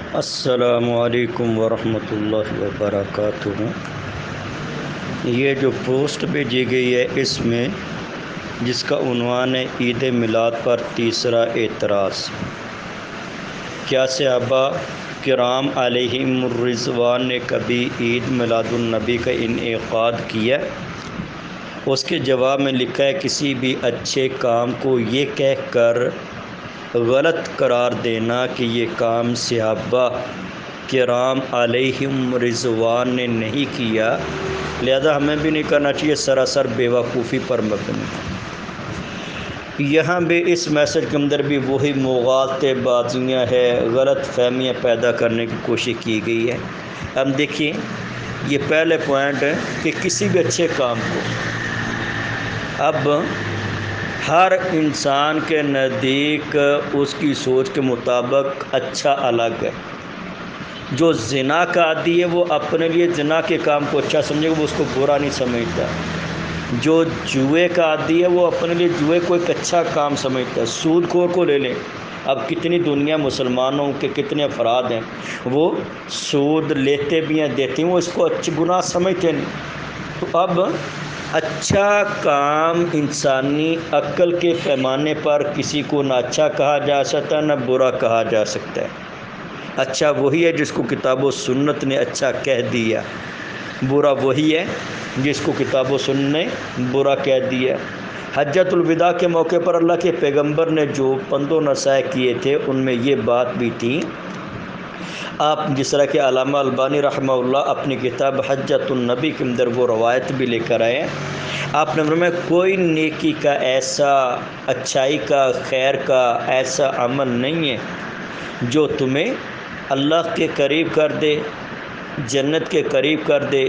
السلام علیکم ورحمۃ اللہ وبرکاتہ۔ یہ جو پوسٹ بھیجی گئی ہے اس میں جس کا عنوان ہے عید میلاد پر تیسرا اعتراض، کیا صحابہ کرام علیہم الرضوان نے کبھی عید میلاد النبی کا انعقاد کیا؟ اس کے جواب میں لکھا ہے کسی بھی اچھے کام کو یہ کہہ کر غلط قرار دینا کہ یہ کام صحابہ کرام علیہم رضوان نے نہیں کیا، لہذا ہمیں بھی نہیں کرنا چاہیے، سراسر بیوقوفی پر مبنی۔ یہاں بھی اس میسج کے اندر بھی وہی مغالطے بازیاں ہے، غلط فہمیاں پیدا کرنے کی کوشش کی گئی ہے۔ اب دیکھیے، یہ پہلے پوائنٹ ہے کہ کسی بھی اچھے کام کو اب ہر انسان کے نزدیک اس کی سوچ کے مطابق اچھا الگ ہے۔ جو زنا کا عادی ہے وہ اپنے لیے زنا کے کام کو اچھا سمجھے گا، وہ اس کو برا نہیں سمجھتا۔ جو جوئے کا عادی ہے وہ اپنے لیے جوئے کو ایک اچھا کام سمجھتا ہے۔ سود خور کو لے لیں، اب کتنی دنیا مسلمانوں کے کتنے افراد ہیں وہ سود لیتے بھی ہیں، دیتے ہیں، وہ اس کو اچھی گناہ سمجھتے نہیں۔ تو اب اچھا کام انسانی عقل کے پیمانے پر کسی کو نہ اچھا کہا جا سکتا نہ برا کہا جا سکتا ہے۔ اچھا وہی ہے جس کو کتاب و سنت نے اچھا کہہ دیا، برا وہی ہے جس کو کتاب و سنت نے برا کہہ دیا۔ حجۃ الوداع کے موقع پر اللہ کے پیغمبر نے جو پند و نصائح کیے تھے ان میں یہ بات بھی تھی، آپ جس طرح کہ علامہ البانی رحمہ اللہ اپنی کتاب حجۃ النبی کے اندر وہ روایت بھی لے کر آئے ہیں۔ آپ نے فرمایا کوئی نیکی کا ایسا، اچھائی کا، خیر کا ایسا عمل نہیں ہے جو تمہیں اللہ کے قریب کر دے، جنت کے قریب کر دے،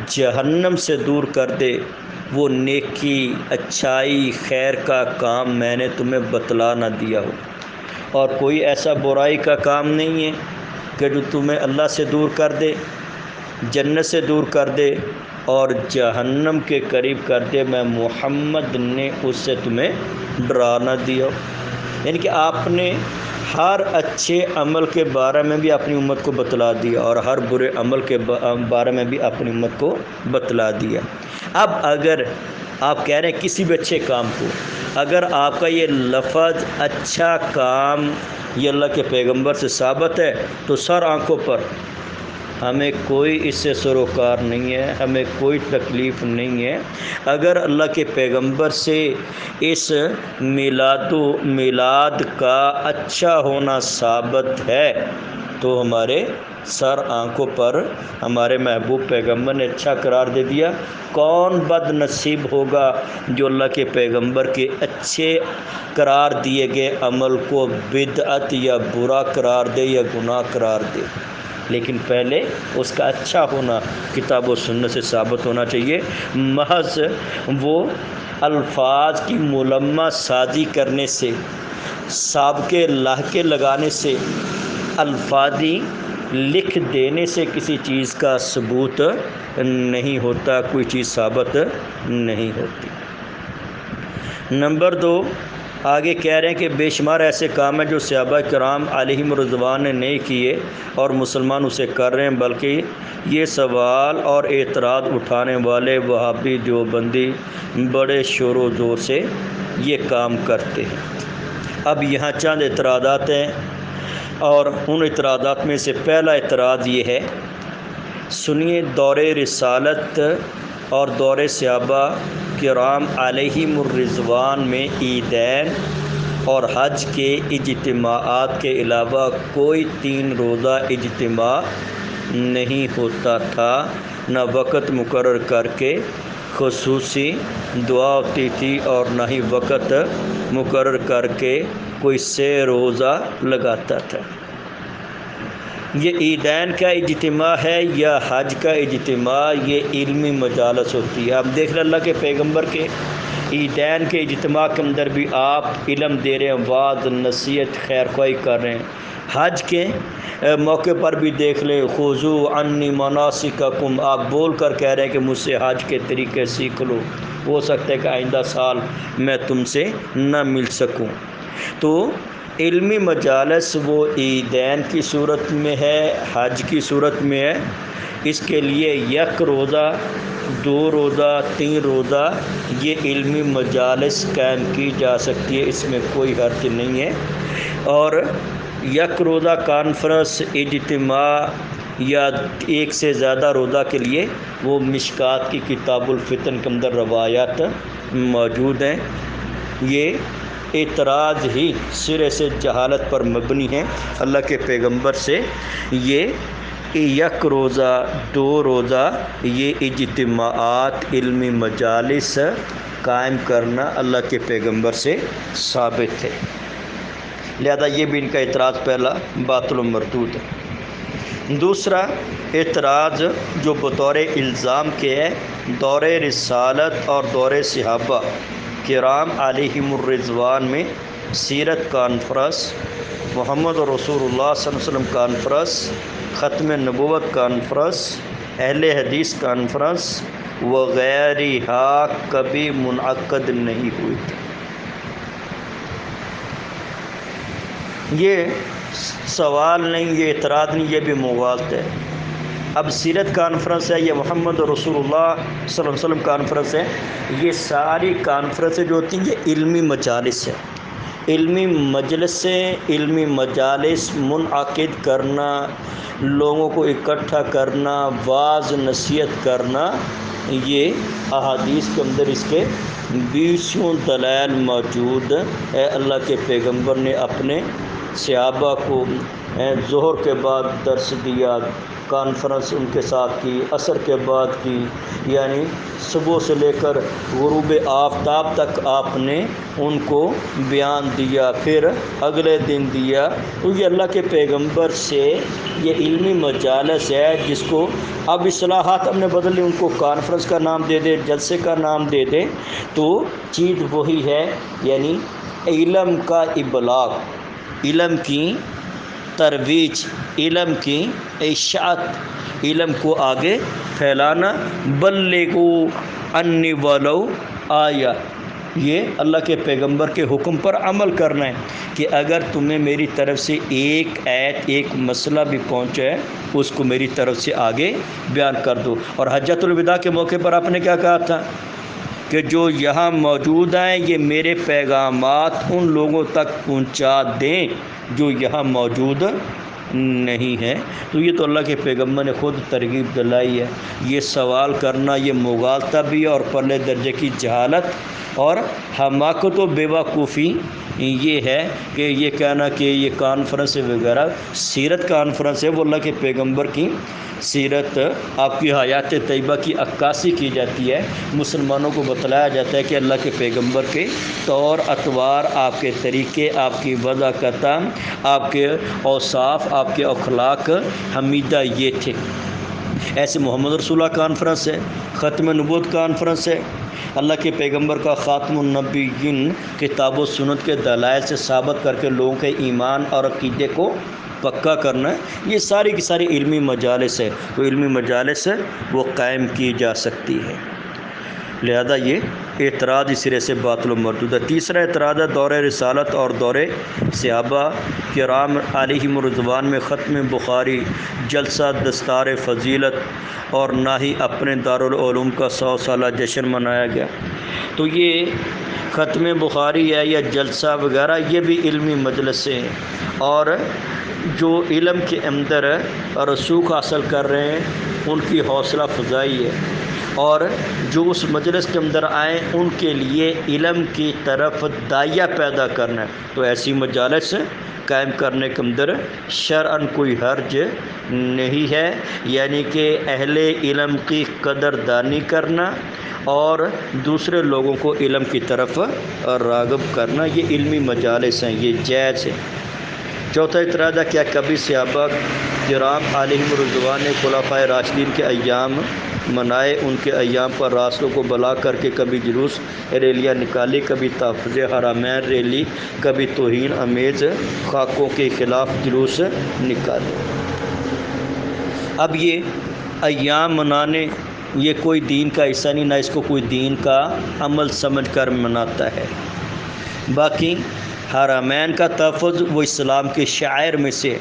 جہنم سے دور کر دے، وہ نیکی، اچھائی، خیر کا کام میں نے تمہیں بتلا نہ دیا ہو۔ اور کوئی ایسا برائی کا کام نہیں ہے کہ جو تمہیں اللہ سے دور کر دے، جنت سے دور کر دے اور جہنم کے قریب کر دے، میں محمد نے اس سے تمہیں ڈرا نہ دیا ہو۔ یعنی کہ آپ نے ہر اچھے عمل کے بارے میں بھی اپنی امت کو بتلا دیا اور ہر برے عمل کے بارے میں بھی اپنی امت کو بتلا دیا۔ اب اگر آپ کہہ رہے ہیں کسی بھی اچھے کام کو، اگر آپ کا یہ لفظ اچھا کام یہ اللہ کے پیغمبر سے ثابت ہے تو سر آنکھوں پر، ہمیں کوئی اس سے سروکار نہیں ہے، ہمیں کوئی تکلیف نہیں ہے۔ اگر اللہ کے پیغمبر سے اس میلاد کا اچھا ہونا ثابت ہے تو ہمارے سر آنکھوں پر ہمارے محبوب پیغمبر نے اچھا قرار دے دیا۔ کون بد نصیب ہوگا جو اللہ کے پیغمبر کے اچھے قرار دیے گئے عمل کو بدعت یا برا قرار دے یا گناہ قرار دے؟ لیکن پہلے اس کا اچھا ہونا کتاب و سنت سے ثابت ہونا چاہیے۔ محض وہ الفاظ کی ملمہ سازی کرنے سے، سابقے لاحقے لگانے سے، الفاظی لکھ دینے سے کسی چیز کا ثبوت نہیں ہوتا، کوئی چیز ثابت نہیں ہوتی۔ نمبر 2، آگے کہہ رہے ہیں کہ بے شمار ایسے کام ہیں جو صحابہ کرام علیہم رضوان نے نہیں کیے اور مسلمان اسے کر رہے ہیں، بلکہ یہ سوال اور اعتراض اٹھانے والے وہابی دیوبندی بڑے شور و زور سے یہ کام کرتے ہیں۔ اب یہاں چند اعتراضات ہیں اور ان اعتراضات میں سے پہلا اعتراض یہ ہے، سنیے، دور رسالت اور دور صحابہ کرام علیہم الرضوان میں عیدین اور حج کے اجتماعات کے علاوہ کوئی 3 روزہ اجتماع نہیں ہوتا تھا، نہ وقت مقرر کر کے خصوصی دعا ہوتی تھی اور نہ ہی وقت مقرر کر کے کوئی 6 روزہ لگاتا تھا۔ یہ عیدین کا اجتماع ہے یا حج کا اجتماع، یہ علمی مجالس ہوتی ہے۔ آپ دیکھ لیں اللہ کے پیغمبر کے عیدین کے اجتماع کے اندر بھی آپ علم دے رہے ہیں، وعظ، نصیحت، خیر خواہی کر رہے ہیں۔ حج کے موقع پر بھی دیکھ لیں، خذوا عنی مناسککم، آپ بول کر کہہ رہے ہیں کہ مجھ سے حج کے طریقے سیکھ لو، ہو سکتا ہے کہ آئندہ سال میں تم سے نہ مل سکوں۔ تو علمی مجالس وہ عیدین کی صورت میں ہے، حج کی صورت میں ہے، اس کے لیے یک روزہ، 2 روزہ، 3 روزہ یہ علمی مجالس قائم کی جا سکتی ہے، اس میں کوئی حرج نہیں ہے۔ اور یک روزہ کانفرنس، اجتماع یا 1 سے زیادہ روزہ کے لیے وہ مشکات کی کتاب الفتن کے اندر روایات موجود ہیں۔ یہ اعتراض ہی سرے سے جہالت پر مبنی ہے۔ اللہ کے پیغمبر سے یہ یک روزہ، 2 روزہ یہ اجتماعات، علمی مجالس قائم کرنا اللہ کے پیغمبر سے ثابت ہے، لہذا یہ بھی ان کا اعتراض پہلا باطل و مردود ہے۔ دوسرا اعتراض جو بطور الزام کے ہے، دور رسالت اور دور صحابہ کرام علیہم الرضوان میں سیرت کانفرنس، محمد رسول اللہ صلی اللہ علیہ وسلم کانفرنس، ختم نبوت کانفرنس، اہل حدیث کانفرنس وغیرہ کبھی منعقد نہیں ہوئی تھی۔ یہ سوال نہیں، یہ اعتراض نہیں، یہ بھی مغالطہ ہے۔ اب سیرت کانفرنس ہے، یہ محمد رسول اللہ صلی اللہ علیہ وسلم کانفرنس ہے، یہ ساری کانفرنسیں جو ہوتی ہیں یہ علمی مجالس ہے۔ علمی مجلس سے علمی مجالس منعقد کرنا، لوگوں کو اکٹھا کرنا، واعظ نصیحت کرنا، یہ احادیث کے اندر اس کے 20 دلائل موجود ہے۔ اللہ کے پیغمبر نے اپنے صحابہ کو ظہر کے بعد درس دیا، کانفرنس ان کے ساتھ کی، عصر کے بعد کی، یعنی صبح سے لے کر غروب آفتاب تک آپ نے ان کو بیان دیا، پھر اگلے دن دیا۔ تو یہ اللہ کے پیغمبر سے یہ علمی مجالس ہے، جس کو اب اصطلاحات ہم نے بدل لی، ان کو کانفرنس کا نام دے دے، جلسے کا نام دے دیں، تو چیز وہی ہے، یعنی علم کا ابلاغ، علم کی ترویج، علم کی اشاعت، علم کو آگے پھیلانا، بلغوا انی ولو آیا، یہ اللہ کے پیغمبر کے حکم پر عمل کرنا ہے کہ اگر تمہیں میری طرف سے ایک آیت، ایک مسئلہ بھی پہنچا ہے، اس کو میری طرف سے آگے بیان کر دو۔ اور حجۃ الوداع کے موقع پر آپ نے کیا کہا تھا کہ جو یہاں موجود ہیں یہ میرے پیغامات ان لوگوں تک پہنچا دیں جو یہاں موجود نہیں ہے۔ تو یہ تو اللہ کے پیغمبر نے خود ترغیب دلائی ہے۔ یہ سوال کرنا یہ مغالطہ بھی ہے اور پرلے درجے کی جہالت اور حماقت و بیوقوفی یہ ہے کہ یہ کہنا کہ یہ کانفرنس وغیرہ سیرت کانفرنس ہے، وہ اللہ کے پیغمبر کی سیرت، آپ کی حیات طیبہ کی عکاسی کی جاتی ہے، مسلمانوں کو بتلایا جاتا ہے کہ اللہ کے پیغمبر کے طور اطوار، آپ کے طریقے، آپ کی وضاحت، آپ کے اوصاف، آپ کے اخلاق حمیدہ یہ تھے۔ ایسے محمد رسول اللہ کانفرنس ہے، ختم نبوت کانفرنس ہے، اللہ کے پیغمبر کا خاتم النبیین کتاب و سنت کے دلائل سے ثابت کر کے لوگوں کے ایمان اور عقیدے کو پکا کرنا ہے، یہ ساری کی ساری علمی مجالس ہے، تو علمی مجالس وہ قائم کی جا سکتی ہے، لہذا یہ اعتراض اس سرے سے باطل و مردود ہے۔ تیسرا اعتراض ہے دور رسالت اور دور صحابہ کرام علیہم الرضوان میں ختم بخاری جلسہ دستار فضیلت اور نہ ہی اپنے دارالعلوم کا 100 سالہ جشن منایا گیا۔ تو یہ ختم بخاری ہے یا جلسہ وغیرہ یہ بھی علمی مجلس سے ہیں، اور جو علم کے اندر رسوخ حاصل کر رہے ہیں ان کی حوصلہ افزائی ہے، اور جو اس مجلس کے اندر آئیں ان کے لیے علم کی طرف داعیہ پیدا کرنا ہے، تو ایسی مجالس قائم کرنے کے اندر شرعاً کوئی حرج نہیں ہے، یعنی کہ اہل علم کی قدردانی کرنا اور دوسرے لوگوں کو علم کی طرف راغب کرنا، یہ علمی مجالس ہیں، یہ جائز ہے۔ چوتھا اعتراض ہے کیا کبھی صحابہ کرام علیہم الرضوان نے خلفائے راشدین کے ایام منائے، ان کے ایام پر راستوں کو بلا کر کے کبھی جلوس ریلیاں نکالی، کبھی تحفظ حرمین ریلی، کبھی توہین آمیز خاکوں کے خلاف جلوس نکالے۔ اب یہ ایام منانے یہ کوئی دین کا حصہ نہیں، نہ اس کو کوئی دین کا عمل سمجھ کر مناتا ہے۔ باقی حرمین کا تحفظ وہ اسلام کے شعائر میں سے،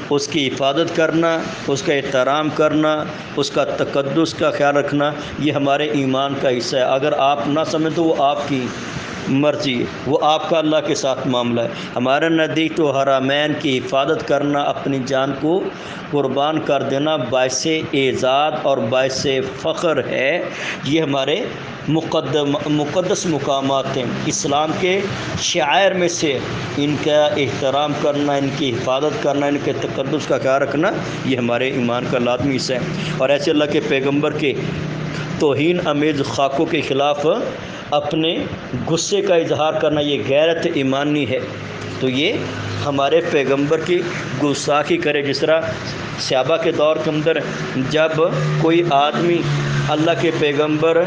اس کی حفاظت کرنا، اس کا احترام کرنا، اس کا تقدس کا خیال رکھنا، یہ ہمارے ایمان کا حصہ ہے۔ اگر آپ نہ سمجھیں تو وہ آپ کی مرضی ہے، وہ آپ کا اللہ کے ساتھ معاملہ ہے۔ ہمارے نزدیک تو حرمین کی حفاظت کرنا، اپنی جان کو قربان کر دینا باعث اعزاز اور باعث فخر ہے۔ یہ ہمارے مقدس مقامات ہیں، اسلام کے شعائر میں سے ان کا احترام کرنا، ان کی حفاظت کرنا، ان کے تقدس کا خیال رکھنا، یہ ہمارے ایمان کا لازمی حصہ ہے۔ اور ایسے اللہ کے پیغمبر کے توہین آمیز خاکوں کے خلاف اپنے غصے کا اظہار کرنا، یہ غیرت ایمانی ہے۔ تو یہ ہمارے پیغمبر کی گستاخی کرے، جس طرح صحابہ کے دور کے اندر جب کوئی آدمی اللہ کے پیغمبر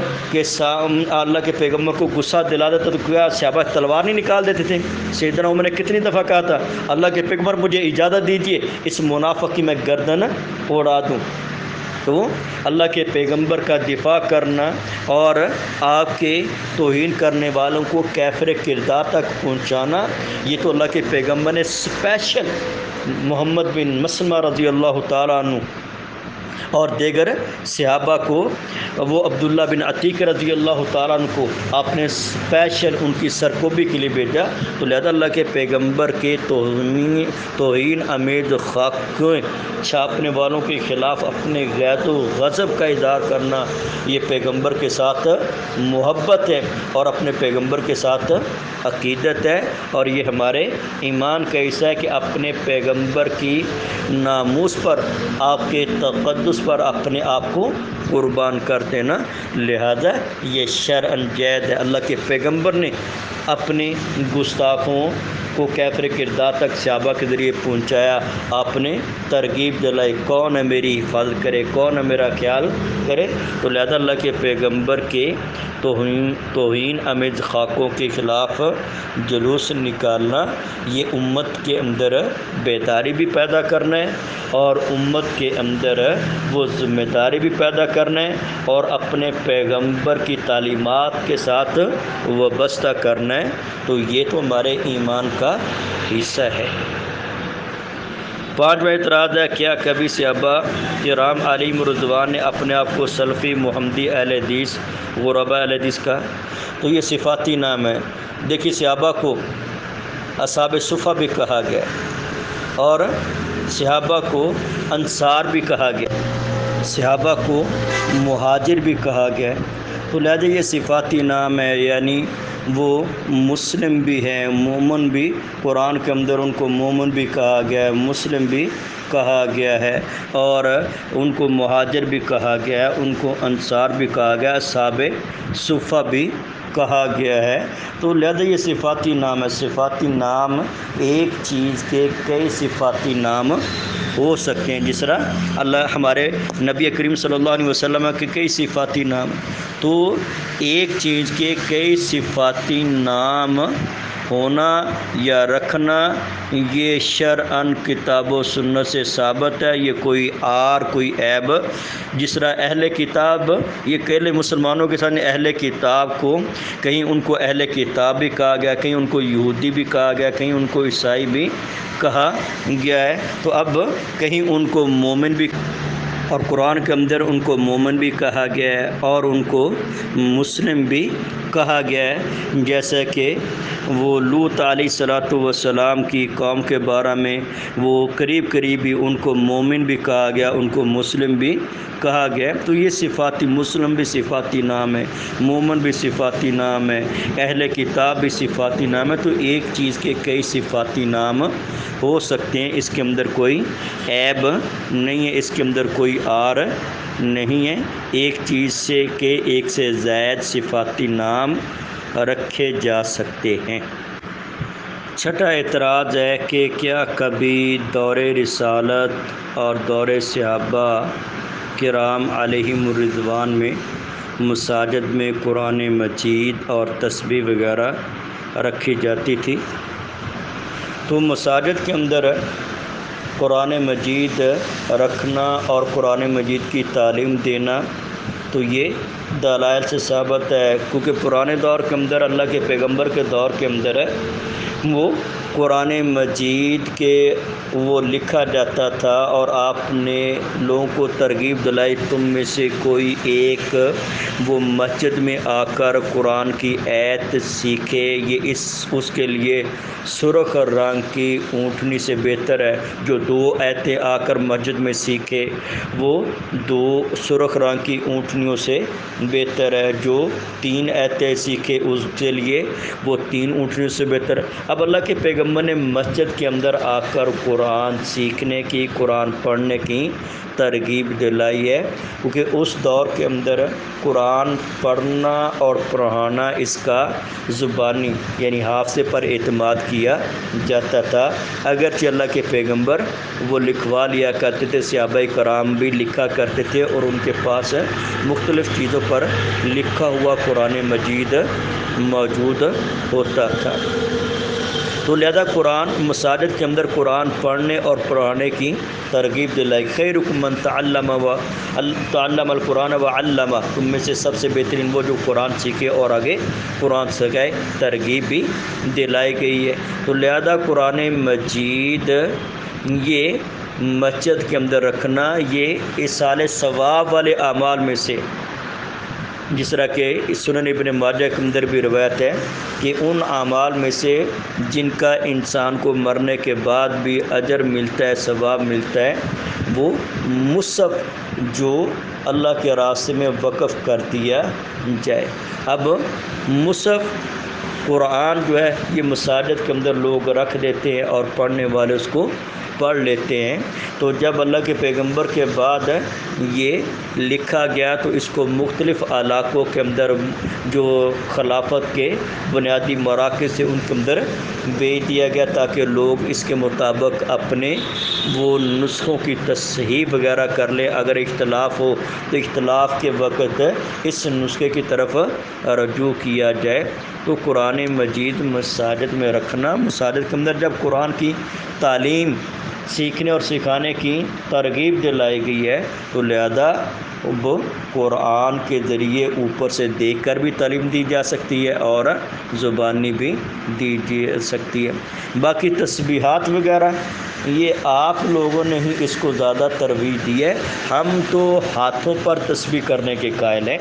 کو غصہ دلا دیتا تو کیا صحابہ تلوار نہیں نکال دیتے تھے؟ سیدنا عمر نے کتنی دفعہ کہا تھا اللہ کے پیغمبر مجھے اجازت دیجیے اس منافق کی میں گردن اڑا دوں۔ تو اللہ کے پیغمبر کا دفاع کرنا اور آپ کے توہین کرنے والوں کو کیفر کردار تک پہنچانا، یہ تو اللہ کے پیغمبر نے اسپیشل محمد بن مسلمہ رضی اللہ تعالیٰ عنہ اور دیگر صحابہ کو، وہ عبداللہ بن عتیق رضی اللہ تعالیٰ عنہ کو آپ نے اسپیشل ان کی سرکوبی کے لیے بھیجا۔ تو لہذا اللہ کے پیغمبر کے توہین آمیز خاکیں چھاپنے والوں کے خلاف اپنے غیظ و غضب کا اظہار کرنا، یہ پیغمبر کے ساتھ محبت ہے اور اپنے پیغمبر کے ساتھ عقیدت ہے، اور یہ ہمارے ایمان کا حصہ ہے کہ اپنے پیغمبر کی ناموس پر، آپ کے تقدس پر اپنے آپ کو قربان کر دینا، لہذا یہ شرعاً جائز ہے۔ اللہ کے پیغمبر نے اپنے گستاخوں کو کیفر کردار تک صحابہ کے ذریعے پہنچایا، آپ نے ترغیب دلائی کون ہے میری حفاظت کرے، کون ہے میرا خیال کرے۔ تو لہذا اللہ کے پیغمبر کے توہین آمیز خاکوں کے خلاف جلوس نکالنا، یہ امت کے اندر بیداری بھی پیدا کرنا ہے اور امت کے اندر وہ ذمہ داری بھی پیدا کرنا ہے اور اپنے پیغمبر کی تعلیمات کے ساتھ وابستہ کرنا ہے۔ تو یہ تو ہمارے ایمان کا حصہ ہے۔ پانچواں اعتراض ہے، کیا کبھی صحابہ کرام علیہم رضوان نے اپنے آپ کو سلفی، محمدی، اہل حدیث، غرباء اہل حدیث کا؟ تو یہ صفاتی نام ہے۔ دیکھیے صحابہ کو اصحاب صفہ بھی کہا گیا اور صحابہ کو انصار بھی کہا گیا، صحابہ کو مہاجر بھی کہا گیا، تو لہذا یہ صفاتی نام ہے، یعنی وہ مسلم بھی ہیں، مومن بھی، قرآن کے اندر ان کو مومن بھی کہا گیا ہے، مسلم بھی کہا گیا ہے، اور ان کو مہاجر بھی کہا گیا ہے، ان کو انصار بھی کہا گیا ہے، اصحاب صفہ بھی کہا گیا ہے۔ تو لہذا یہ صفاتی نام ہے۔ صفاتی نام ایک چیز کے کئی صفاتی نام ہو سکتے ہیں، جس طرح اللہ ہمارے نبی کریم صلی اللہ علیہ وسلم کے کئی صفاتی نام، تو ایک چیز کے کئی صفاتی نام ہونا یا رکھنا یہ شرعاً کتاب و سنت سے ثابت ہے، یہ کوئی کوئی عیب، جس طرح اہل کتاب، یہ کئی مسلمانوں کے سامنے اہل کتاب کو کہیں ان کو اہل کتاب بھی کہا گیا، کہیں ان کو یہودی بھی کہا گیا، کہیں ان کو عیسائی بھی کہا گیا ہے، تو اب کہیں ان کو مومن بھی، اور قرآن کے اندر ان کو مومن بھی کہا گیا ہے اور ان کو مسلم بھی کہا گیا ہے، جیسا کہ وہ لوط علیہ الصلوۃ والسلام کی قوم کے بارے میں وہ قریب ہی ان کو مومن بھی کہا گیا، ان کو مسلم بھی کہا گیا۔ تو یہ صفاتی، مسلم بھی صفاتی نام ہے، مومن بھی صفاتی نام ہے، اہل کتاب بھی صفاتی نام ہے، تو ایک چیز کے کئی صفاتی نام ہو سکتے ہیں، اس کے اندر کوئی عیب نہیں ہے، اس کے اندر کوئی عار نہیں ہے، ایک چیز سے کہ ایک سے زائد صفاتی نام رکھے جا سکتے ہیں۔ چھٹا اعتراض ہے کہ کیا کبھی دور رسالت اور دور صحابہ کرام علیہم الرضوان میں مساجد میں قرآن مجید اور تسبیح وغیرہ رکھی جاتی تھی؟ تو مساجد کے اندر قرآن مجید رکھنا اور قرآن مجید کی تعلیم دینا تو یہ دلائل سے ثابت ہے، کیونکہ پرانے دور کے اندر، اللہ کے پیغمبر کے دور کے اندر وہ قرآن مجید کے وہ لکھا جاتا تھا اور آپ نے لوگوں کو ترغیب دلائی تم میں سے کوئی ایک وہ مسجد میں آ کر قرآن کی آیت سیکھے، یہ اس کے لیے سرخ رنگ کی اونٹنی سے بہتر ہے۔ جو 2 آیتیں آ کر مسجد میں سیکھے وہ 2 سرخ رنگ کی اونٹنیوں سے بہتر ہے، جو 3 آیتیں سیکھے اس کے لیے وہ 3 اونٹنیوں سے بہتر ہے۔ اب اللہ کے پیغمبر نے مسجد کے اندر آ کر قرآن سیکھنے کی، قرآن پڑھنے کی ترغیب دلائی ہے، کیونکہ اس دور کے اندر قرآن پڑھنا اور پڑھانا اس کا زبانی یعنی حافظے پر اعتماد کیا جاتا تھا۔ اگرچہ اللہ کے پیغمبر وہ لکھوا لیا کرتے تھے، صحابہ کرام بھی لکھا کرتے تھے اور ان کے پاس مختلف چیزوں پر لکھا ہوا قرآن مجید موجود ہوتا تھا۔ تو لہذا قرآن مساجد کے اندر قرآن پڑھنے اور پڑھانے کی ترغیب دلائی۔ خیرکم من تعلم القرآن وعلمہ، تم میں سے سب سے بہترین وہ جو قرآن سیکھے اور آگے قرآن سکھائے، ترغیب بھی دلائی گئی ہے۔ تو لہذا قرآن مجید یہ مسجد کے اندر رکھنا یہ ایصال ثواب والے اعمال میں سے، جس طرح کہ سنن ابن ماجہ کے اندر بھی روایت ہے کہ ان اعمال میں سے جن کا انسان کو مرنے کے بعد بھی اجر ملتا ہے، ثواب ملتا ہے، وہ مصحف جو اللہ کے راستے میں وقف کر دیا جائے۔ اب مصحف قرآن جو ہے یہ مساجد کے اندر لوگ رکھ دیتے ہیں اور پڑھنے والے اس کو پڑھ لیتے ہیں۔ تو جب اللہ کے پیغمبر کے بعد یہ لکھا گیا تو اس کو مختلف علاقوں کے اندر جو خلافت کے بنیادی مراکز سے ان کے اندر بھیج دیا گیا تاکہ لوگ اس کے مطابق اپنے وہ نسخوں کی تصحیح وغیرہ کر لیں۔ اگر اختلاف ہو تو اختلاف کے وقت اس نسخے کی طرف رجوع کیا جائے۔ تو قرآن مجید مساجد میں رکھنا، مساجد کے اندر جب قرآن کی تعلیم سیکھنے اور سکھانے کی ترغیب دلائی گئی ہے تو لہذا وہ قرآن کے ذریعے اوپر سے دیکھ کر بھی تعلیم دی جا سکتی ہے اور زبانی بھی دی جا سکتی ہے۔ باقی تسبیحات وغیرہ یہ آپ لوگوں نے ہی اس کو زیادہ ترویج دی ہے، ہم تو ہاتھوں پر تسبیح کرنے کے قائل ہیں،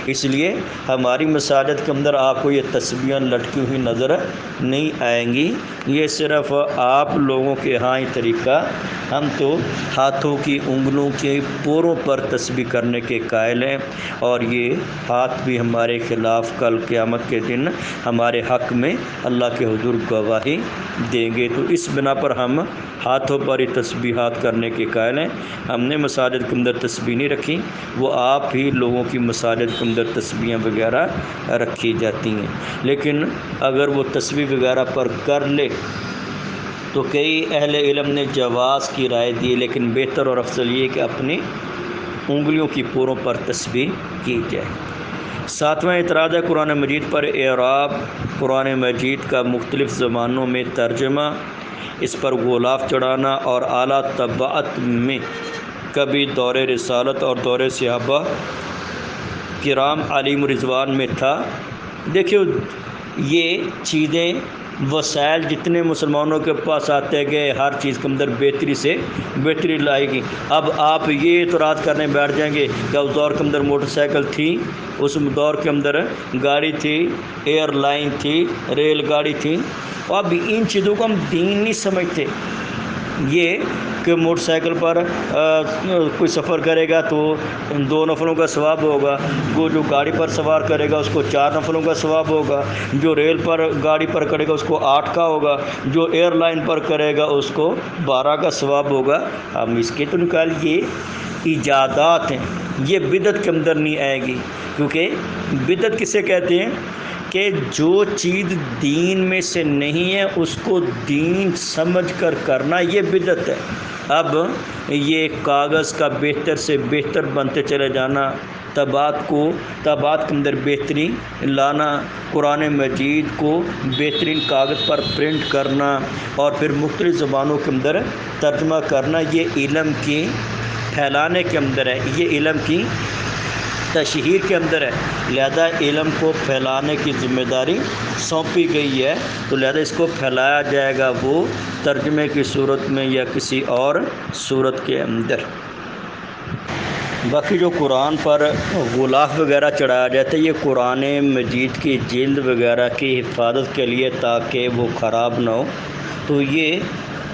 اس لیے ہماری مساجد کے اندر آپ کو یہ تسبیحاں لٹکی ہوئی نظر نہیں آئیں گی۔ یہ صرف آپ لوگوں کے ہاں ہی طریقہ، ہم تو ہاتھوں کی انگلوں کے پوروں پر تسبیح کرنے کے قائل ہیں، اور یہ ہاتھ بھی ہمارے خلاف کل قیامت کے دن ہمارے حق میں اللہ کے حضور گواہی دیں گے۔ تو اس بنا پر ہم ہاتھوں پر ہی تسبیحات کرنے کے قائل ہیں۔ ہم نے مساجد کے اندر تسبیح نہیں رکھی، وہ آپ ہی لوگوں کی مساجد کے اندر تسبیحاں وغیرہ رکھی جاتی ہیں۔ لیکن اگر وہ تسبیح وغیرہ پر کر لے تو کئی اہل علم نے جواز کی رائے دی، لیکن بہتر اور افضل یہ کہ اپنی انگلیوں کی پوروں پر تسبیح کی جائے۔ 7واں اعتراض ہے قرآن مجید پر اعراب، قرآن مجید کا مختلف زبانوں میں ترجمہ، اس پر غلاف چڑھانا اور اعلیٰ طباعت میں کبھی دور رسالت اور دور صحابہ کرام علیہم رضوان میں تھا۔ دیکھیے یہ چیزیں وسائل جتنے مسلمانوں کے پاس آتے گئے ہر چیز کے اندر بہتری سے بہتری لائے گی۔ اب آپ یہ اعتراض کرنے بیٹھ جائیں گے کہ اس دور کے اندر موٹر سائیکل تھی، اس دور کے اندر گاڑی تھی، ایئر لائن تھی، ریل گاڑی تھی، اب ان چیزوں کو ہم دین نہیں سمجھتے۔ یہ کہ موٹر سائیکل پر کوئی سفر کرے گا تو 2 نفروں کا ثواب ہوگا، وہ جو گاڑی پر سوار کرے گا اس کو 4 نفروں کا ثواب ہوگا، جو ریل پر گاڑی پر کرے گا اس کو 8 کا ہوگا، جو ایئر لائن پر کرے گا اس کو 12 کا ثواب ہوگا۔ ہم اس کے تو نکال یہ ایجادات ہیں، یہ بدعت کے اندر نہیں آئے گی، کیونکہ بدعت کسے کہتے ہیں کہ جو چیز دین میں سے نہیں ہے اس کو دین سمجھ کر کرنا، یہ بدعت ہے۔ اب یہ کاغذ کا بہتر سے بہتر بنتے چلے جانا، طباعت کے اندر بہتری لانا، قرآن مجید کو بہترین کاغذ پر پرنٹ کرنا اور پھر مختلف زبانوں کے اندر ترجمہ کرنا، یہ علم کی پھیلانے کے اندر ہے، یہ علم کی تشہیر کے اندر ہے، لہذا علم کو پھیلانے کی ذمہ داری سونپی گئی ہے، تو لہذا اس کو پھیلایا جائے گا وہ ترجمے کی صورت میں یا کسی اور صورت کے اندر۔ باقی جو قرآن پر غلاف وغیرہ چڑھایا جاتا ہے، یہ قرآن مجید کی جلد وغیرہ کی حفاظت کے لیے تاکہ وہ خراب نہ ہو۔ تو یہ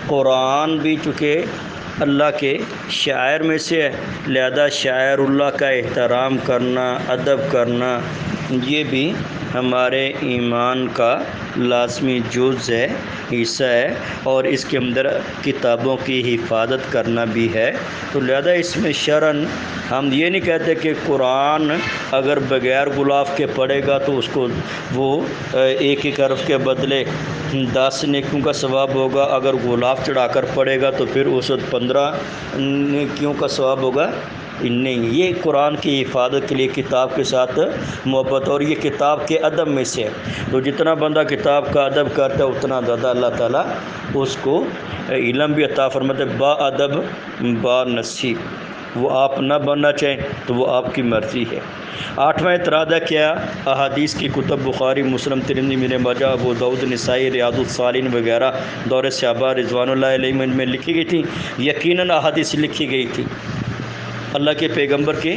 قرآن بھی چونکہ اللہ کے شاعر میں سے ہے، لہذا شاعر اللہ کا احترام کرنا، ادب کرنا، یہ بھی ہمارے ایمان کا لازمی جز ہے، حصہ ہے، اور اس کے اندر کتابوں کی حفاظت کرنا بھی ہے۔ تو لہذا اس میں شرعاً ہم یہ نہیں کہتے کہ قرآن اگر بغیر غلاف کے پڑھے گا تو اس کو وہ 1 حرف کے بدلے 10 نیکیوں کا ثواب ہوگا، اگر غلاف چڑھا کر پڑھے گا تو پھر اس وقت 15 نیکیوں کا ثواب ہوگا۔ نہیں، یہ قرآن کی حفاظت کے لیے کتاب کے ساتھ محبت، اور یہ کتاب کے ادب میں سے ہے، تو جتنا بندہ کتاب کا ادب کرتا ہے اتنا زیادہ اللہ تعالیٰ اس کو علم بھی عطا فرماتے۔ با ادب با نصیب، وہ آپ نہ بننا چاہیں تو وہ آپ کی مرضی ہے۔ 8واں اعتراض ہے کیا احادیث کی کتب بخاری، مسلم، ترمذی، ابن ماجہ، ابو داؤد، نسائی، ریاض الصالحین وغیرہ دور صحابہ رضوان اللہ علیہم میں لکھی گئی تھی؟ یقیناً احادیث لکھی گئی تھی، اللہ کے پیغمبر کی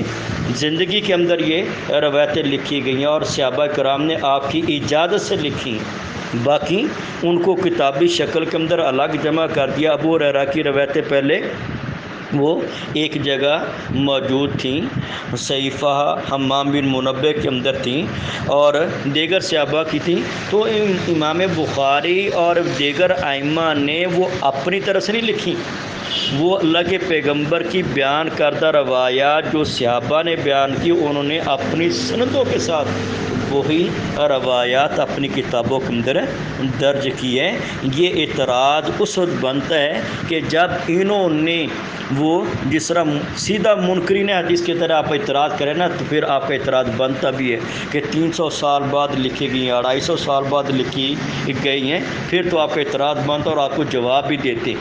زندگی کے اندر یہ روایتیں لکھی گئی ہیں اور صحابہ کرام نے آپ کی اجازت سے لکھی ہیں، باقی ان کو کتابی شکل کے اندر الگ جمع کر دیا۔ ابو ہریرہ کی روایتیں پہلے وہ ایک جگہ موجود تھیں، صحیفہ حمام بن منبہ کے اندر تھیں اور دیگر صحابہ کی تھیں، تو امام بخاری اور دیگر ائمہ نے وہ اپنی طرف سے نہیں لکھی، وہ اللہ کے پیغمبر کی بیان کردہ روایات جو صحابہ نے بیان کی انہوں نے اپنی سندوں کے ساتھ وہی روایات اپنی کتابوں کے اندر درج کی ہیں۔ یہ اعتراض اس وقت بنتا ہے کہ جب انہوں نے وہ جس طرح سیدھا منکرین حدیث کی طرح آپ اعتراض کریں نا، تو پھر آپ کا اعتراض بنتا بھی ہے کہ 300 سال بعد لکھی گئی ہیں، 250 سال بعد لکھی گئی ہیں، پھر تو آپ کا اعتراض بنتا اور آپ کو جواب بھی دیتے۔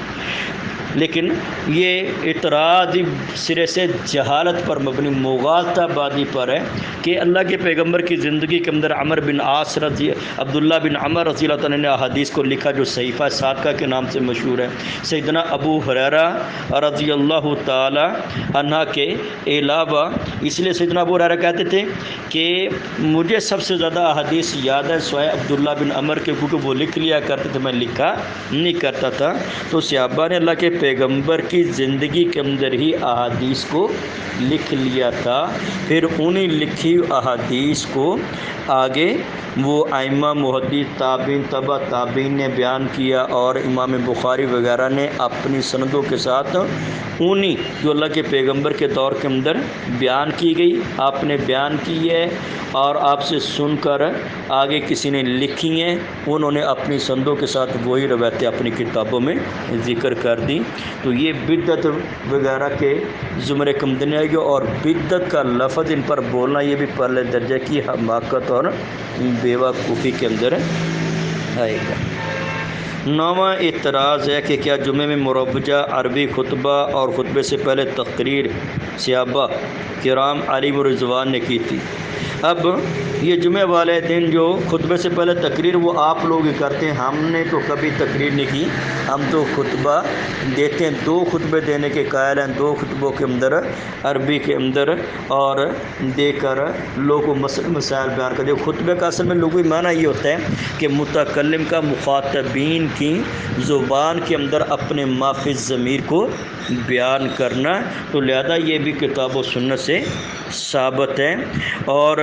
لیکن یہ اعتراض سرے سے جہالت پر مبنی، مغالطہ بازی پر ہے کہ اللہ کے پیغمبر کی زندگی کے اندر عبداللہ بن عمر رضی اللہ تعالیٰ نے احادیث کو لکھا جو صحیفہ صادقہ کے نام سے مشہور ہے۔ سیدنا ابو ہریرہ رضی اللہ تعالیٰ عنہ کے علاوہ، اس لیے سیدنا ابو ہریرہ کہتے تھے کہ مجھے سب سے زیادہ احادیث یاد ہے سوائے عبداللہ بن عمر کے، کیونکہ وہ لکھ لیا کرتے تھے، میں لکھا نہیں کرتا تھا۔ تو صحابہ نے اللہ کے پیغمبر کی زندگی کے اندر ہی احادیث کو لکھ لیا تھا، پھر انہیں لکھی احادیث کو آگے وہ ائمہ محدث تابعین تبع تابعین نے بیان کیا، اور امام بخاری وغیرہ نے اپنی سندوں کے ساتھ انہیں جو اللہ کے پیغمبر کے دور کے اندر بیان کی گئی آپ نے بیان کی ہے، اور آپ سے سن کر آگے کسی نے لکھی ہیں، انہوں نے اپنی سندوں کے ساتھ وہی روایتیں اپنی کتابوں میں ذکر کر دی۔ تو یہ بدعت وغیرہ کے زمرے کے اندر آئے گی، اور بدعت کا لفظ ان پر بولنا یہ بھی پہلے درجے کی حماقت اور بیوقوفی کے اندر آئے گا۔ 9واں اعتراض ہے کہ کیا جمعے میں مروجہ عربی خطبہ اور خطبے سے پہلے تقریر صحابہ کرام علیہ رضوان نے کی تھی؟ اب یہ جمعہ والے دن جو خطبے سے پہلے تقریر وہ آپ لوگ ہی کرتے ہیں، ہم نے تو کبھی تقریر نہیں کی، ہم تو خطبہ دیتے ہیں، 2 خطبے دینے کے قائل ہیں، 2 خطبوں کے اندر عربی کے اندر اور دے کر لوگوں مسائل بیان کر دے۔ خطبے کا اصل میں لغوی معنی یہ ہوتا ہے کہ متکلم کا مخاطبین کی زبان کے اندر اپنے ما فی الضمیر کو بیان کرنا، تو لہذا یہ بھی کتاب و سنت سے ثابت ہے۔ اور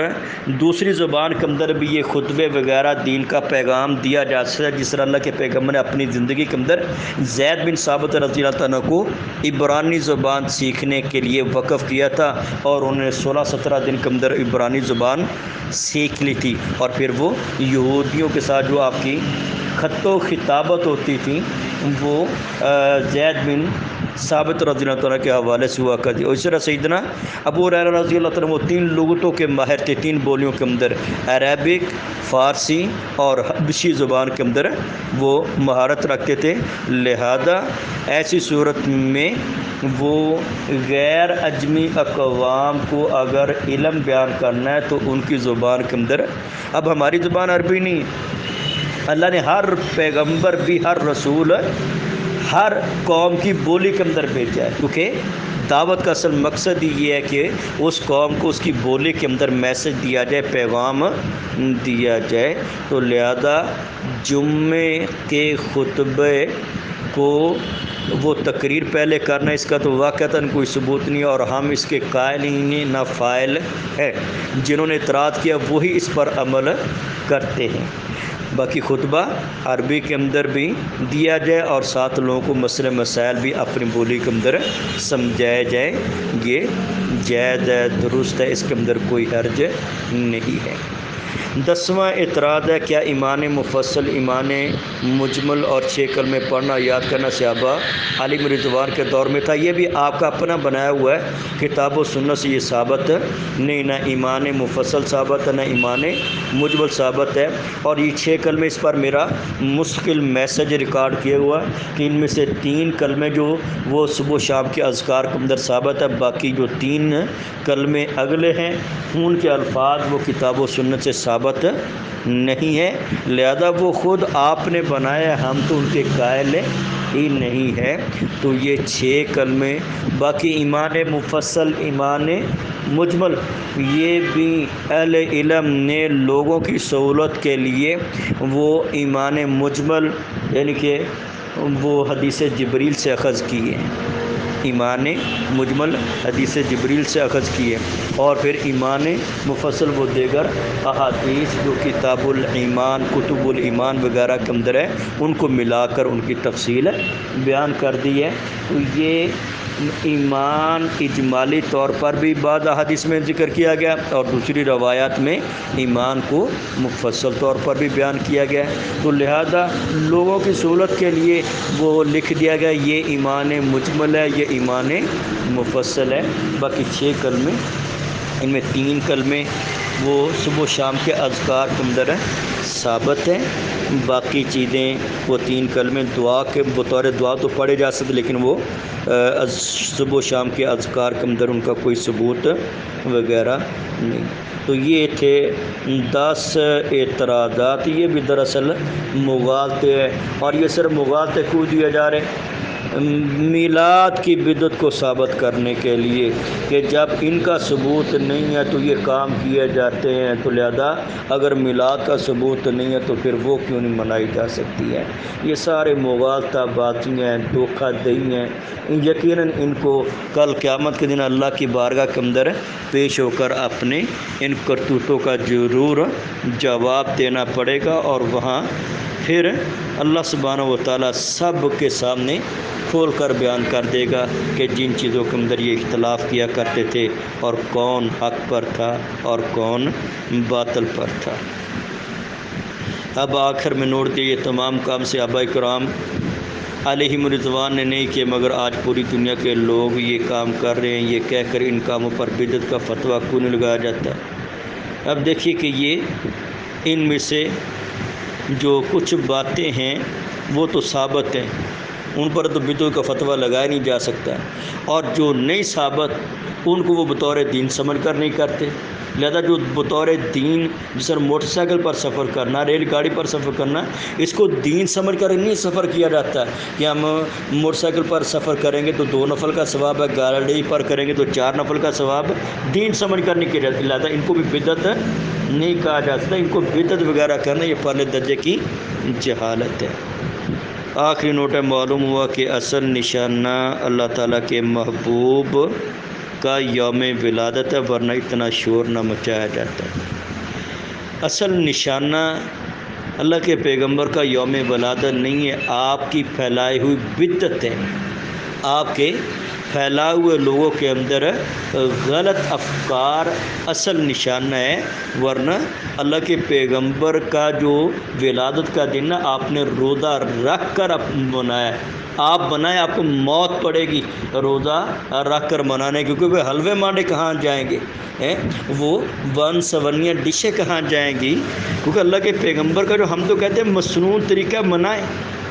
دوسری زبان کے اندر بھی یہ خطبے وغیرہ دین کا پیغام دیا جا سکتا ہے، جس طرح اللہ کے پیغمبر نے اپنی زندگی کے اندر زید بن ثابت رضی اللہ عنہ کو عبرانی زبان سیکھنے کے لیے وقف کیا تھا، اور انہوں نے 16-17 دن کے اندر عبرانی زبان سیکھ لی تھی، اور پھر وہ یہودیوں کے ساتھ جو آپ کی خط و خطابت ہوتی تھی وہ زید بن ثابت رضی اللہ تعالیٰ کے حوالے سے ہوا کرتی اور اس طرح سیدنا ابو ہریرہ رضی اللہ تعالیٰ وہ 3 لغتوں کے ماہر تھے، 3 بولیوں کے اندر، عربک، فارسی اور حبشی زبان کے اندر وہ مہارت رکھتے تھے، لہذا ایسی صورت میں وہ غیر اجمی اقوام کو اگر علم بیان کرنا ہے تو ان کی زبان کے اندر، اب ہماری زبان عربی نہیں، اللہ نے ہر پیغمبر بھی، ہر رسول ہر قوم کی بولی کے اندر بھیجا ہے، کیونکہ دعوت کا اصل مقصد ہی یہ ہے کہ اس قوم کو اس کی بولی کے اندر میسج دیا جائے، پیغام دیا جائے۔ تو لہذا جمعے کے خطبے کو وہ تقریر پہلے کرنا، اس کا تو واقعتاً کوئی ثبوت نہیں، اور ہم اس کے قائل ہی نہیں، نہ فاعل ہے۔ جنہوں نے اعتراض کیا وہی اس پر عمل کرتے ہیں۔ باقی خطبہ عربی کے اندر بھی دیا جائے اور ساتھ لوگوں کو مسئلے مسائل بھی اپنی بولی کے اندر سمجھائے جائے، یہ جائز ہے، درست ہے، اس کے اندر کوئی حرج نہیں ہے۔ 10واں اعتراض ہے، کیا ایمان مفصل، ایمان مجمل اور 6 کلمے پڑھنا یاد کرنا صحابہ علیہ رضوان کے دور میں تھا؟ یہ بھی آپ کا اپنا بنایا ہوا ہے، کتاب و سنت سے یہ ثابت نہیں، نہ ایمان مفصل ثابت ہے، نہ ایمان مجمل ثابت ہے، اور یہ 6 کلمے اس پر میرا مستقل میسج ریکارڈ کیا ہوا ہے کہ ان میں سے 3 کلمے جو وہ صبح و شام کے اذکار کے اندر ثابت ہے، باقی جو 3 کلمے اگلے ہیں ان کے الفاظ وہ کتاب و سنت سے ثابت نہیں ہے، لہذا وہ خود آپ نے بنایا، ہم تو ان کے قائل ہی نہیں ہے۔ تو یہ 6 کلمے، باقی ایمان مفصل، ایمان مجمل، یہ بھی اہل علم نے لوگوں کی سہولت کے لیے وہ ایمان مجمل یعنی کہ وہ حدیث جبریل سے اخذ کیے، ایمان مجمل حدیث جبریل سے اخذ کیے، اور پھر ایمان مفصل وہ دیگر احادیث جو کتاب الایمان، کتب الایمان وغیرہ کے اندر ہے ان کو ملا کر ان کی تفصیل بیان کر دی ہے۔ تو یہ ایمان اجمالی طور پر بھی بعض احادیث میں ذکر کیا گیا، اور دوسری روایات میں ایمان کو مفصل طور پر بھی بیان کیا گیا، تو لہذا لوگوں کی سہولت کے لیے وہ لکھ دیا گیا یہ ایمان مجمل ہے، یہ ایمان مفصل ہے۔ باقی 6 کلمے، ان میں 3 کلمے وہ صبح و شام کے اذکار کے اندر ثابت ہیں، باقی چیزیں وہ 3 کلمے دعا کے بطور دعا تو پڑھے جا سکتے، لیکن وہ صبح و شام کے اذکار کے اندر ان کا کوئی ثبوت وغیرہ نہیں۔ تو یہ تھے 10 اعتراضات، یہ بھی دراصل مغالطے ہے، اور یہ صرف مغالطے کیوں دیا جا رہے؟ میلاد کی بدعت کو ثابت کرنے کے لیے کہ جب ان کا ثبوت نہیں ہے تو یہ کام کیے جاتے ہیں، تو لہذا اگر میلاد کا ثبوت نہیں ہے تو پھر وہ کیوں نہیں منائی جا سکتی ہے؟ یہ سارے مغالطہ باتیاں ہیں، دھوکہ دہی ہیں، یقیناً ان کو کل قیامت کے دن اللہ کی بارگاہ کے اندر پیش ہو کر اپنے ان کرتوتوں کا ضرور جواب دینا پڑے گا، اور وہاں پھر اللہ سبحانہ و تعالیٰ سب کے سامنے کھول کر بیان کر دے گا کہ جن چیزوں کے اندر یہ اختلاف کیا کرتے تھے اور کون حق پر تھا اور کون باطل پر تھا۔ اب آخر میں نوٹ دے، یہ تمام کام صحابہ کرام علیہم رضوان نے نہیں کیے، مگر آج پوری دنیا کے لوگ یہ کام کر رہے ہیں، یہ کہہ کر ان کاموں پر بدعت کا فتویٰ کیوں نہیں لگایا جاتا؟ اب دیکھیے کہ یہ ان میں سے جو کچھ باتیں ہیں وہ تو ثابت ہیں، ان پر تو بدعت کا فتویٰ لگایا نہیں جا سکتا، اور جو نہیں ثابت ان کو وہ بطور دین سمجھ کر نہیں کرتے، لہذا جو بطور دین جس طرح موٹر سائیکل پر سفر کرنا، ریل گاڑی پر سفر کرنا، اس کو دین سمجھ کر نہیں سفر کیا جاتا کہ ہم موٹر سائیکل پر سفر کریں گے تو 2 نفل کا ثواب ہے، گاڑی پر کریں گے تو 4 نفل کا ثواب، دین سمجھ کر نہیں کیا جاتا، لہذا ان کو بھی بدعت نہیں کہا جا سکتا، ان کو بدعت وغیرہ کرنا یہ پہلے درجے کی جہالت ہے۔ آخری نوٹ ہے، معلوم ہوا کہ اصل نشانہ اللہ تعالیٰ کے محبوب کا یوم ولادت ہے، ورنہ اتنا شور نہ مچایا جاتا۔ اصل نشانہ اللہ کے پیغمبر کا یوم ولادت نہیں ہے، آپ کی پھیلائی ہوئی بدعت ہے، آپ کے پھیلائے ہوئے لوگوں کے اندر غلط افکار اصل نشانہ ہے، ورنہ اللہ کے پیغمبر کا جو ولادت کا دن آپ نے روزہ رکھ کر منایا ہے، آپ بنائیں، آپ کو موت پڑے گی روزہ رکھ کر منانے کی، کیونکہ حلوے مانڈے کہاں جائیں گے، وہ ون سونیاں ڈشیں کہاں جائیں گی، کیونکہ اللہ کے پیغمبر کا جو ہم تو کہتے ہیں مصنوع طریقہ منائیں،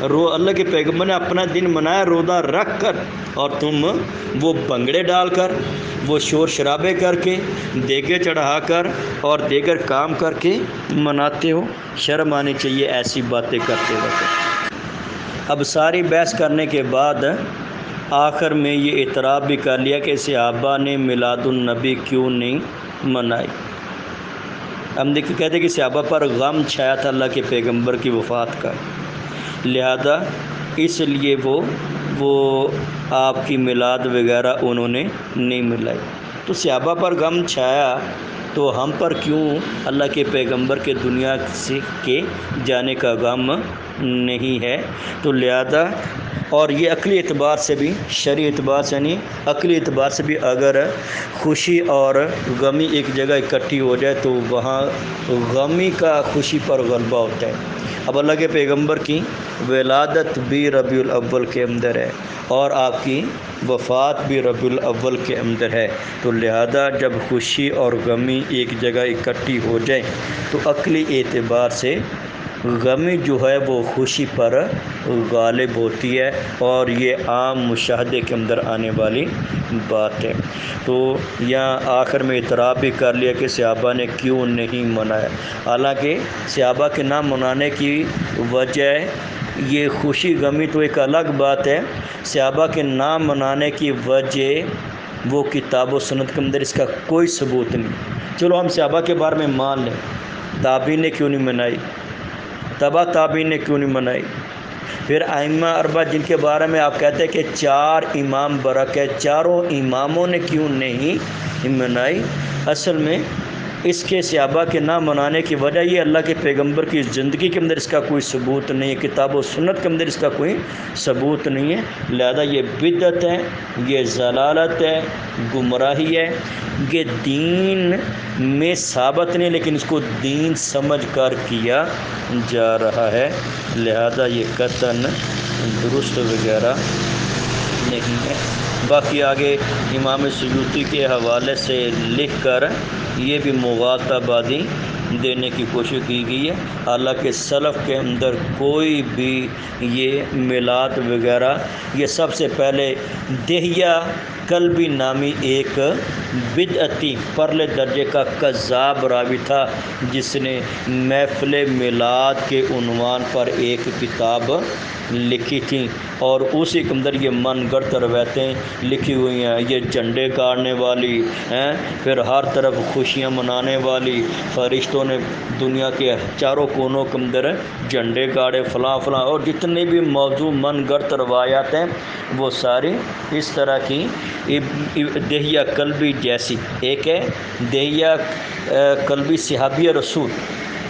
اللہ کے پیغمبر نے اپنا دن منایا روزہ رکھ کر، اور تم وہ بنگڑے ڈال کر، وہ شور شرابے کر کے، دیگے چڑھا کر اور دیگر کام کر کے مناتے ہو، شرم آنی چاہیے ایسی باتیں کرتے وقت۔ اب ساری بحث کرنے کے بعد آخر میں یہ اعتراف بھی کر لیا کہ صحابہ نے میلاد النبی کیوں نہیں منائی۔ ہم کہتے ہیں کہ صحابہ پر غم چھایا تھا اللہ کے پیغمبر کی وفات کا، لہذا اس لیے وہ آپ کی میلاد وغیرہ انہوں نے نہیں ملائی۔ تو صحابہ پر غم چھایا تو ہم پر کیوں اللہ کے پیغمبر کے دنیا سے کے جانے کا غم نہیں ہے؟ تو لہذا، اور یہ عقلی اعتبار سے بھی، شرعی اعتبار سے نہیں، عقلی اعتبار سے بھی اگر خوشی اور غمی ایک جگہ اکٹھی ہو جائے تو وہاں غمی کا خوشی پر غلبہ ہوتا ہے۔ اب اللہ کے پیغمبر کی ولادت بھی ربیع الاول کے اندر ہے اور آپ کی وفات بھی ربیع الاول کے اندر ہے، تو لہذا جب خوشی اور غمی ایک جگہ اکٹھی ہو جائیں تو عقلی اعتبار سے غمی جو ہے وہ خوشی پر غالب ہوتی ہے، اور یہ عام مشاہدے کے اندر آنے والی بات ہے۔ تو یہاں آخر میں اعتراف بھی کر لیا کہ صحابہ نے کیوں نہیں منایا، حالانکہ صحابہ کے نہ منانے کی وجہ، یہ خوشی غمی تو ایک الگ بات ہے، صحابہ کے نہ منانے کی وجہ وہ کتاب و سنت کے اندر اس کا کوئی ثبوت نہیں۔ چلو ہم صحابہ کے بارے میں مان لیں، تابعین نے کیوں نہیں منائی، تبع تابعین نے کیوں نہیں منائی، پھر ائمہ اربعہ جن کے بارے میں آپ کہتے ہیں کہ 4 امام برک ہے، چاروں اماموں نے کیوں نہیں منائی؟ اصل میں اس کے صحابہ کے نہ منانے کی وجہ یہ اللہ کے پیغمبر کی زندگی کے اندر اس کا کوئی ثبوت نہیں ہے، کتاب و سنت کے اندر اس کا کوئی ثبوت نہیں ہے، لہذا یہ بدعت ہے، یہ ضلالت ہے، گمراہی ہے، یہ دین میں ثابت نہیں، لیکن اس کو دین سمجھ کر کیا جا رہا ہے، لہذا یہ قطعاً درست وغیرہ نہیں ہے۔ باقی آگے امام سیوطی کے حوالے سے لکھ کر یہ بھی مغالطہ بازی دینے کی کوشش کی گئی ہے، حالانکہ سلف کے اندر کوئی بھی یہ میلاد وغیرہ، یہ سب سے پہلے دہیہ کلبی نامی ایک بدعتی پرلے درجے کا کذاب راوی تھا، جس نے محفل میلاد کے عنوان پر ایک کتاب لکھی تھی، اور اسی کے اندر یہ من گڑت روایتیں لکھی ہوئی ہیں، یہ جھنڈے گاڑنے والی ہیں، پھر ہر طرف خوشیاں منانے والی، فرشتوں نے دنیا کے چاروں کونوں کے اندر جھنڈے گاڑے، فلاں فلاں، اور جتنے بھی موضوع من گڑت روایات ہیں وہ ساری اس طرح کی دہیہ کلبی جیسی۔ ایک ہے دہیہ کلبی صحابی رسول،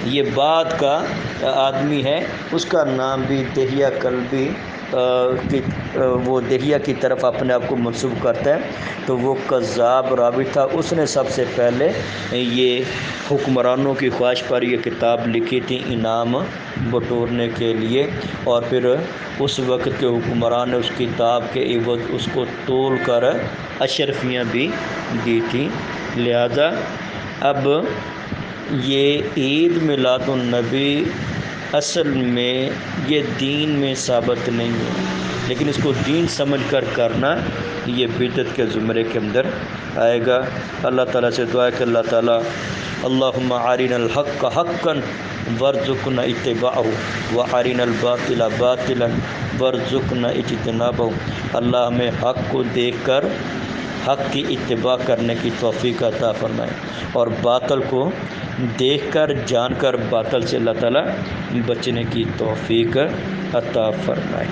یہ بعد کا آدمی ہے، اس کا نام بھی دہیہ کلبی وہ دہیہ کی طرف اپنے آپ کو منسوب کرتا ہے، تو وہ کذاب راوی تھا، اس نے سب سے پہلے یہ حکمرانوں کی خواہش پر یہ کتاب لکھی تھی انعام بٹورنے کے لیے، اور پھر اس وقت کے حکمران نے اس کتاب کے عوض اس کو تول کر اشرفیاں بھی دی تھی، لہذا اب یہ عید میلاد النبی اصل میں یہ دین میں ثابت نہیں ہے، لیکن اس کو دین سمجھ کر کرنا یہ بدعت کے زمرے کے اندر آئے گا۔ اللہ تعالیٰ سے دعا ہے کہ اللہ تعالیٰ اللہم ارنا الحق حقا وارزقنا اتباعہ وارنا الباطل باطلا وارزقنا اجتنابہ، اللہ ہمیں حق کو دیکھ کر حق کی اتباع کرنے کی توفیق عطا فرمائے، اور باطل کو دیکھ کر جان کر باطل سے اللہ تعالیٰ بچنے کی توفیق عطا فرمائے۔